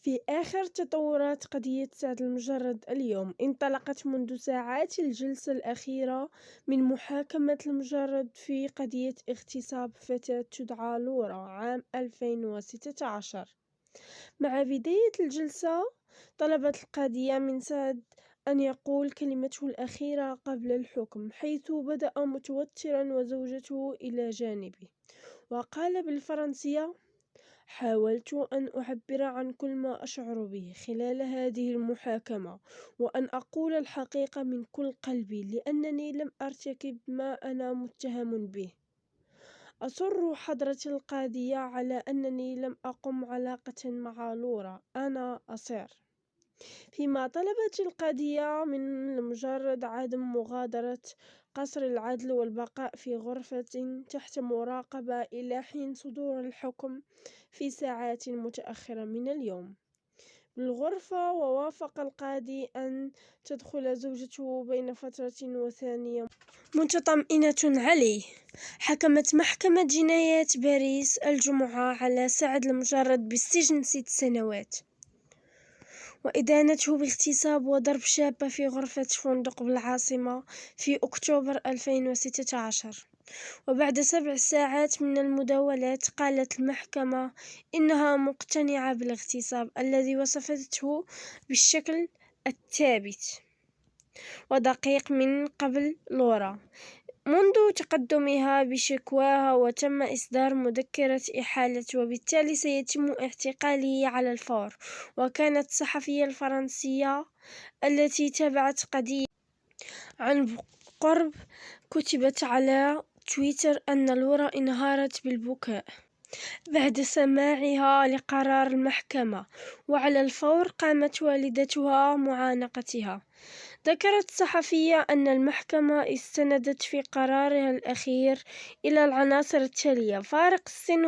في آخر تطورات قضية سعد المجرد اليوم، انطلقت منذ ساعات الجلسة الأخيرة من محاكمة المجرد في قضية اغتصاب فتاة تدعى لورا عام 2016. مع بداية الجلسة طلبت القاضية من سعد أن يقول كلمته الأخيرة قبل الحكم، حيث بدأ متوترا وزوجته إلى جانبه وقال بالفرنسية: حاولت أن أعبر عن كل ما أشعر به خلال هذه المحاكمة، وأن أقول الحقيقة من كل قلبي، لأنني لم أرتكب ما أنا متهم به. أصر حضرة القاضية على أنني لم أقم علاقة مع لورا، أنا أصر. فيما طلبت القاضية من المجرد عدم مغادرة قصر العدل والبقاء في غرفة تحت مراقبة إلى حين صدور الحكم في ساعات متأخرة من اليوم بالغرفة. ووافق القاضي أن تدخل زوجته بين فترة وثانية متطمئنة عليه. حكمت محكمة جنايات باريس الجمعة على سعد المجرد بالسجن 6 سنوات، وإدانته باغتصاب وضرب شابة في غرفة فندق بالعاصمة في أكتوبر 2016. وبعد 7 ساعات من المداولات قالت المحكمة إنها مقتنعة بالاغتصاب الذي وصفته بالشكل الثابت ودقيق من قبل لورا منذ تقدمها بشكواها، وتم إصدار مذكرة إحالة وبالتالي سيتم اعتقاله على الفور. وكانت الصحفية الفرنسية التي تابعت قضية عن قرب كتبت على تويتر أن لورا انهارت بالبكاء بعد سماعها لقرار المحكمة، وعلى الفور قامت والدتها معانقتها. ذكرت الصحفية أن المحكمة استندت في قرارها الأخير إلى العناصر التالية: فارق السن